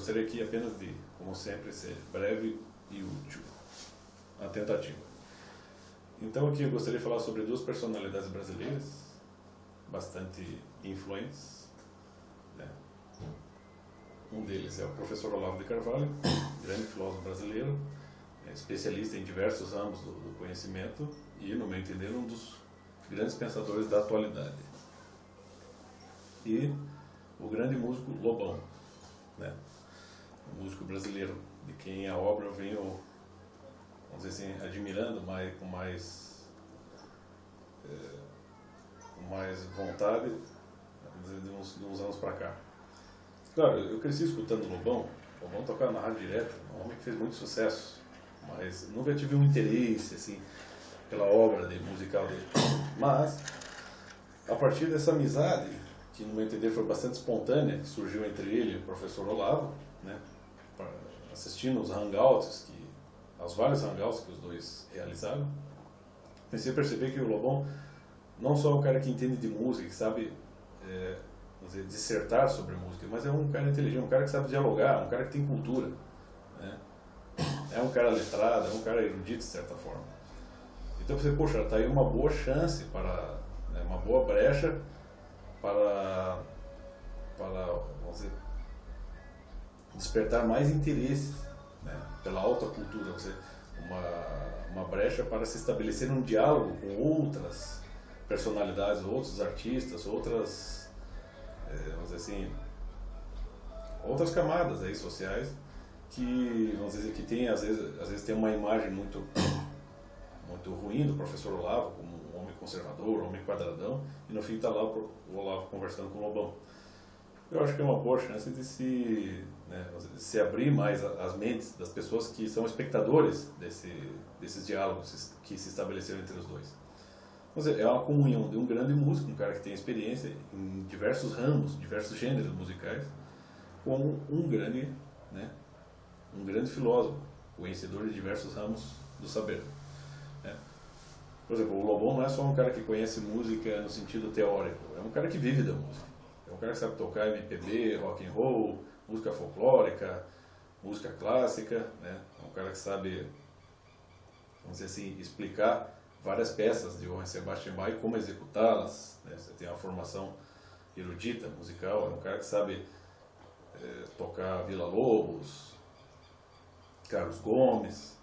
gostaria aqui apenas de, como sempre, ser breve e útil. A tentativa. Então aqui eu gostaria de falar sobre duas personalidades brasileiras, bastante influentes, né? Um deles é o professor Olavo de Carvalho, grande filósofo brasileiro, especialista em diversos ramos do conhecimento e, no meu entender, um dos grandes pensadores da atualidade. E o grande músico Lobão, né? Um músico brasileiro de quem a obra eu venho, vamos dizer assim, admirando com mais vontade de uns anos para cá. Claro, eu cresci escutando o Lobão tocava na rádio direto, um homem que fez muito sucesso, mas nunca tive um interesse assim pela obra musical dele. Mas a partir dessa amizade, que no meu entender foi bastante espontânea, que surgiu entre ele e o professor Olavo, né, assistindo aos vários hangouts que os dois realizaram, comecei a perceber que o Lobão não só é um cara que entende de música, que sabe vamos dizer, dissertar sobre música, mas é um cara inteligente, um cara que sabe dialogar, um cara que tem cultura, né? É um cara letrado, é um cara erudito de certa forma. Então eu pensei, poxa, está aí uma boa chance para, né, uma boa brecha para vamos dizer, despertar mais interesse, né, pela alta cultura, ou seja, uma brecha para se estabelecer um diálogo com outras personalidades, outros artistas, outras, vamos dizer assim, outras camadas aí sociais que, vamos dizer, que tem, às vezes tem uma imagem muito ruim do professor Olavo como um homem conservador, um homem quadradão, e no fim está lá o Olavo conversando com o Lobão. Eu acho que é uma boa chance de se abrir mais as mentes das pessoas que são espectadores desses diálogos que se estabeleceram entre os dois. É uma comunhão de um grande músico, um cara que tem experiência em diversos ramos, diversos gêneros musicais, com um grande filósofo, conhecedor de diversos ramos do saber. Por exemplo, o Lobão não é só um cara que conhece música no sentido teórico, é um cara que vive da música. É um cara que sabe tocar MPB, rock and roll, música folclórica, música clássica, né? É um cara que sabe, vamos dizer assim, explicar várias peças de Johann Sebastian Bach e como executá-las, né? Você tem uma formação erudita, musical, é um cara que sabe tocar Villa-Lobos, Carlos Gomes,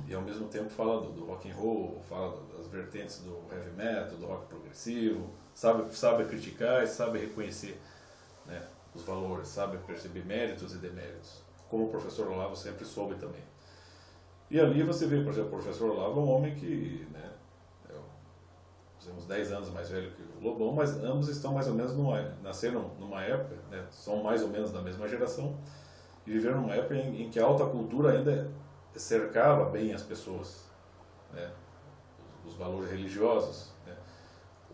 e ao mesmo tempo fala do rock and roll, fala das vertentes do heavy metal, do rock progressivo, sabe criticar e sabe reconhecer, né, os valores, sabe perceber méritos e deméritos, como o professor Olavo sempre soube também. E ali você vê, por exemplo, o professor Olavo é um homem que, né, uns 10 anos mais velho que o Lobão, mas ambos estão mais ou menos nasceram numa época, né, são mais ou menos da mesma geração, e viveram numa época em que a alta cultura ainda cercava bem as pessoas, né, os valores religiosos, né,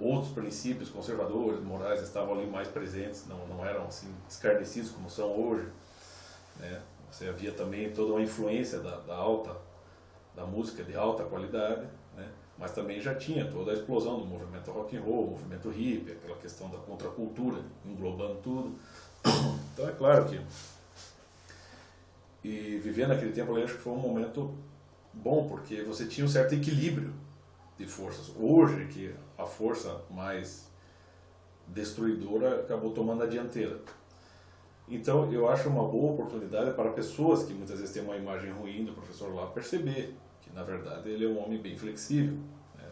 outros princípios conservadores, morais estavam ali mais presentes, não eram assim escarnecidos como são hoje, né. Você havia também toda uma influência da música de alta qualidade, né, mas também já tinha toda a explosão do movimento rock and roll, movimento hippie, aquela questão da contracultura englobando tudo. Então é claro que viver naquele tempo, eu acho que foi um momento bom, porque você tinha um certo equilíbrio de forças. Hoje, que a força mais destruidora acabou tomando a dianteira. Então, eu acho uma boa oportunidade para pessoas que muitas vezes têm uma imagem ruim do professor Olavo perceber que, na verdade, ele é um homem bem flexível, né?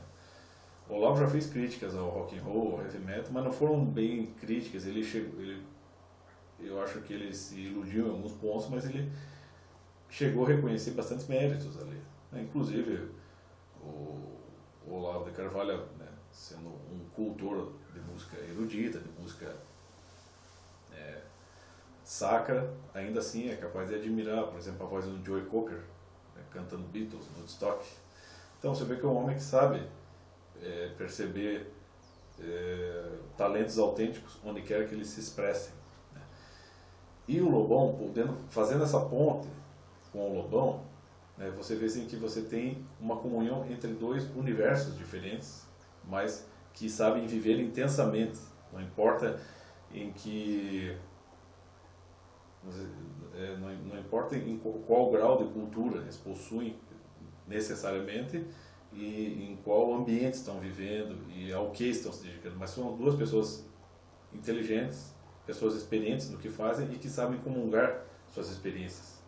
O Olavo já fez críticas ao rock and roll, ao heavy metal, mas não foram bem críticas. Eu acho que ele se iludiu em alguns pontos, mas ele chegou a reconhecer bastantes méritos ali, né? Inclusive o Olavo de Carvalho, né, sendo um cultor de música erudita, de música sacra, ainda assim é capaz de admirar, por exemplo, a voz do Joey Cocker, né, cantando Beatles, Woodstock. Então você vê que é um homem que sabe perceber talentos autênticos onde quer que eles se expressem, né? E o Lobão, fazendo essa ponte com o Lobão, né, você vê assim, que você tem uma comunhão entre dois universos diferentes, mas que sabem viver intensamente, não importa em que não importa em qual grau de cultura eles possuem necessariamente e em qual ambiente estão vivendo e ao que estão se dedicando, mas são duas pessoas inteligentes, pessoas experientes no que fazem e que sabem comungar suas experiências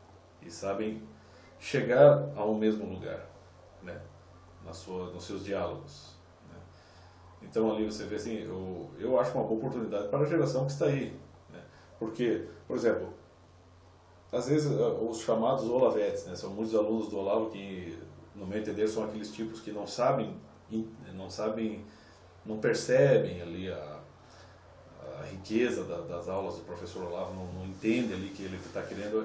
e sabem chegar ao mesmo lugar, né, nos seus diálogos, né. Então ali você vê assim, eu acho uma boa oportunidade para a geração que está aí, né, porque, por exemplo, às vezes os chamados Olavetes, né, são muitos alunos do Olavo que, no meu entender, são aqueles tipos que não percebem ali a riqueza das aulas do professor Olavo, não entende ali que ele está querendo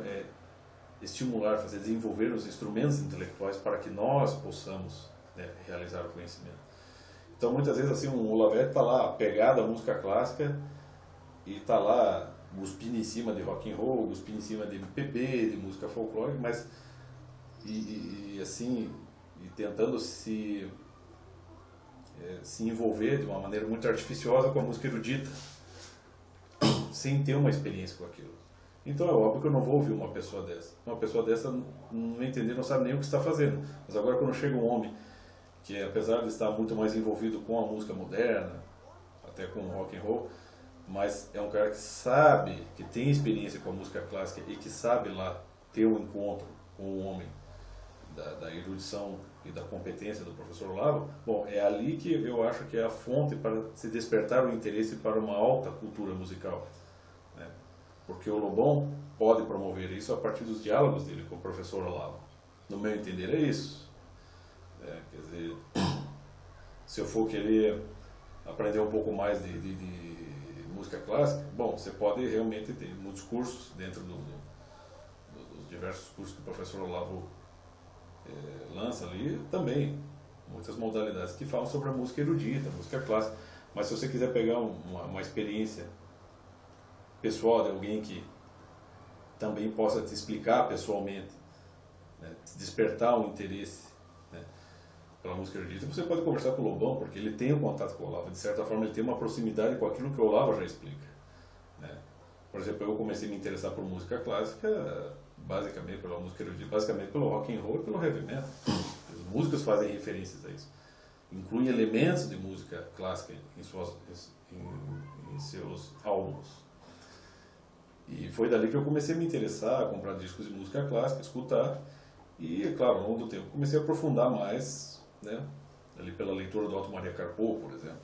estimular, desenvolver os instrumentos intelectuais para que nós possamos, né, realizar o conhecimento. Então, muitas vezes, assim, um Olavete está lá pegado à música clássica e está lá cuspindo em cima de rock and roll, cuspindo em cima de MPB, de música folclórica, mas assim, tentando se envolver de uma maneira muito artificiosa com a música erudita, sem ter uma experiência com aquilo. Então é óbvio que eu não vou ouvir uma pessoa dessa. Uma pessoa dessa, não entender, não sabe nem o que está fazendo. Mas agora quando chega um homem que, apesar de estar muito mais envolvido com a música moderna, até com o rock and roll, mas é um cara que sabe, que tem experiência com a música clássica e que sabe lá ter um encontro com o homem da erudição e da competência do professor Olavo, bom, é ali que eu acho que é a fonte para se despertar o interesse para uma alta cultura musical, né? Porque o Lobão pode promover isso a partir dos diálogos dele com o professor Olavo. No meu entender é isso. Quer dizer, se eu for querer aprender um pouco mais de música clássica, bom, você pode realmente ter muitos cursos dentro dos diversos cursos que o professor Olavo lança ali, também muitas modalidades que falam sobre a música erudita, a música clássica. Mas se você quiser pegar uma experiência pessoal de alguém que também possa te explicar pessoalmente, né, te despertar um interesse, né, pela música erudita, você pode conversar com o Lobão, porque ele tem um contato com o Olavo, de certa forma ele tem uma proximidade com aquilo que o Olavo já explica, né. Por exemplo, eu comecei a me interessar por música clássica basicamente pela música erudita, basicamente pelo rock and roll e pelo heavy metal. Os músicos fazem referências a isso, incluem elementos de música clássica em seus álbuns. E foi dali que eu comecei a me interessar, a comprar discos de música clássica, escutar, e, claro, ao longo do tempo comecei a aprofundar mais, né, ali pela leitura do Otto Maria Carpo, por exemplo.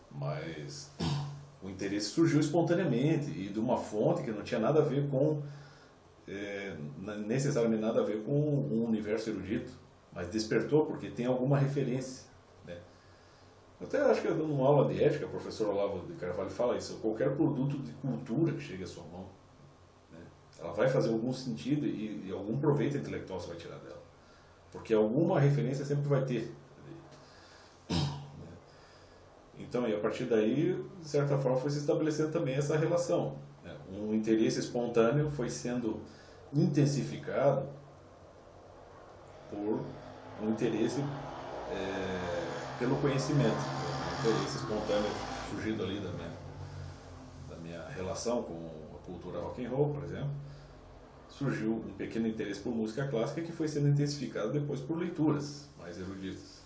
Mas o interesse surgiu espontaneamente e de uma fonte que não tinha nada a ver com, necessariamente nada a ver com um universo erudito, mas despertou porque tem alguma referência, né. Eu até acho que numa aula de ética, o professor Olavo de Carvalho fala isso: qualquer produto de cultura que chegue à sua mão, né, ela vai fazer algum sentido e algum proveito intelectual você vai tirar dela, porque alguma referência sempre vai ter. Então, e a partir daí, de certa forma, foi se estabelecendo também essa relação, né. Um interesse espontâneo foi sendo intensificado por um interesse pelo conhecimento, um interesse espontâneo surgido ali da minha relação com a cultura rock and roll, por exemplo. Surgiu um pequeno interesse por música clássica que foi sendo intensificado depois por leituras mais eruditas.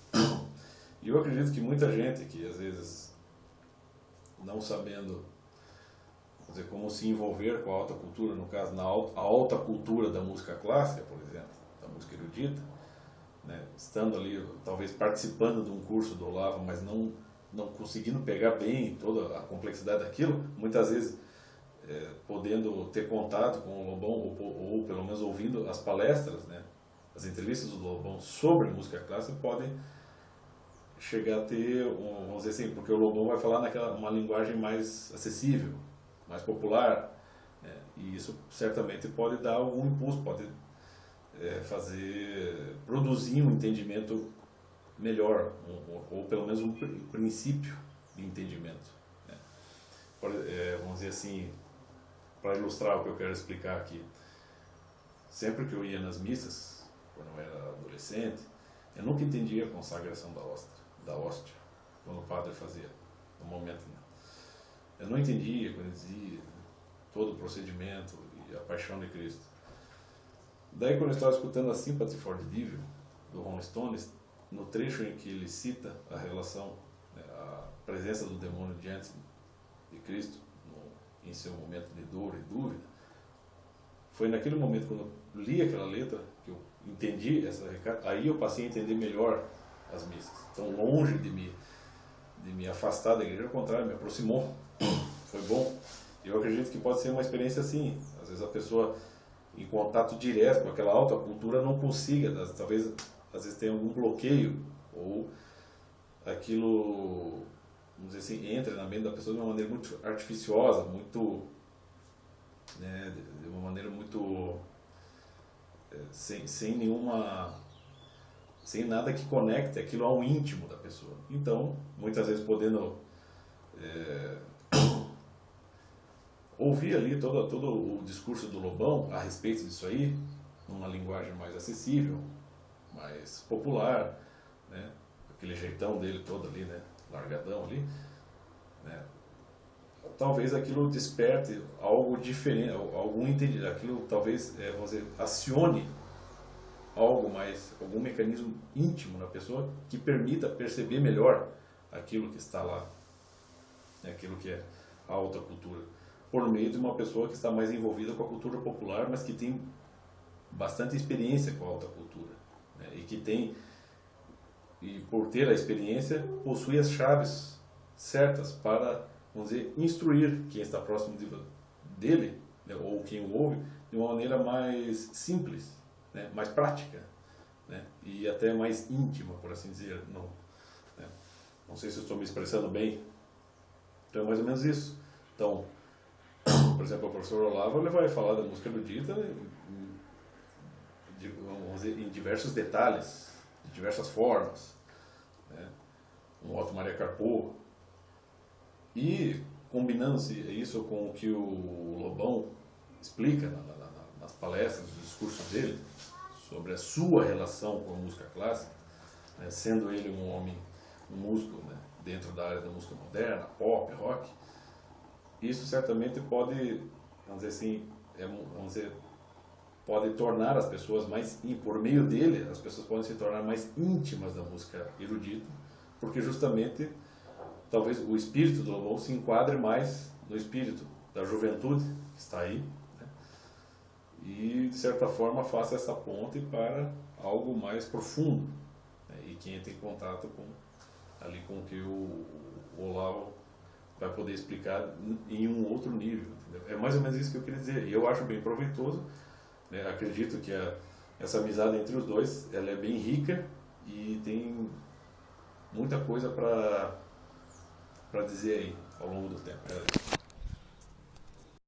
E eu acredito que muita gente que, às vezes, não sabendo, quer dizer, como se envolver com a alta cultura, no caso, a alta cultura da música clássica, por exemplo, da música erudita, né, estando ali, talvez participando de um curso do Olavo, mas não conseguindo pegar bem toda a complexidade daquilo, muitas vezes podendo ter contato com o Lobão, ou pelo menos ouvindo as palestras, né, as entrevistas do Lobão sobre música clássica, podem chegar a ter, vamos dizer assim, porque o Lobão vai falar uma linguagem mais acessível, mais popular, né, e isso certamente pode dar algum impulso, pode produzir um entendimento melhor, ou pelo menos um princípio de entendimento, né. Vamos dizer assim, para ilustrar o que eu quero explicar aqui, sempre que eu ia nas missas, quando eu era adolescente, eu nunca entendia a consagração da hóstia, quando o padre fazia, no momento. Eu não entendia quando ele dizia todo o procedimento, e a paixão de Cristo. Daí, quando eu estava escutando a Sympathy for the Devil, do Rolling Stones, no trecho em que ele cita a relação, a presença do demônio diante de Cristo, em seu momento de dor e dúvida, foi naquele momento, quando eu li aquela letra, que eu entendi essa recado, aí eu passei a entender melhor as missas. Então, longe de me afastar da igreja, ao contrário, me aproximou. Foi bom. Eu acredito que pode ser uma experiência assim. Às vezes a pessoa, em contato direto com aquela alta cultura, não consiga, talvez, às vezes tenha algum bloqueio, ou aquilo, vamos dizer assim, entra na mente da pessoa de uma maneira muito artificiosa, muito, né, de uma maneira muito, sem nada que conecte aquilo ao íntimo da pessoa. Então, muitas vezes podendo ouvir ali todo o discurso do Lobão a respeito disso aí, numa linguagem mais acessível, mais popular, né? Aquele jeitão dele todo ali, né? Largadão ali, né? Talvez aquilo desperte algo diferente, algum entendimento, aquilo talvez, vamos dizer, acione algum mecanismo íntimo na pessoa que permita perceber melhor aquilo que está lá, né? Aquilo que é a alta cultura, por meio de uma pessoa que está mais envolvida com a cultura popular, mas que tem bastante experiência com a alta cultura, né? E por ter a experiência, possui as chaves certas para, vamos dizer, instruir quem está próximo dele, né, ou quem o ouve, de uma maneira mais simples, né, mais prática, né, e até mais íntima, por assim dizer. Não sei se eu estou me expressando bem. Então é mais ou menos isso. Então, por exemplo, o professor Olavo, ele vai falar da música erudita, vamos dizer, em diversos detalhes, de diversas formas, né? Um Otto Maria Carpo. E combinando-se isso com o que o Lobão explica nas palestras, nos discursos dele, sobre a sua relação com a música clássica, né? Sendo ele um homem, um músico, né? Dentro da área da música moderna, pop, rock, isso certamente pode, vamos dizer assim, vamos dizer, pode tornar as pessoas mais, por meio dele, as pessoas podem se tornar mais íntimas da música erudita, porque justamente, talvez o espírito do Lobão se enquadre mais no espírito da juventude que está aí, né? E, de certa forma, faça essa ponte para algo mais profundo, né? E quem entra em contato com o que o Olavo vai poder explicar em um outro nível, entendeu? É mais ou menos isso que eu queria dizer, e eu acho bem proveitoso, né? Acredito que essa amizade entre os dois, ela é bem rica e tem muita coisa para dizer aí ao longo do tempo.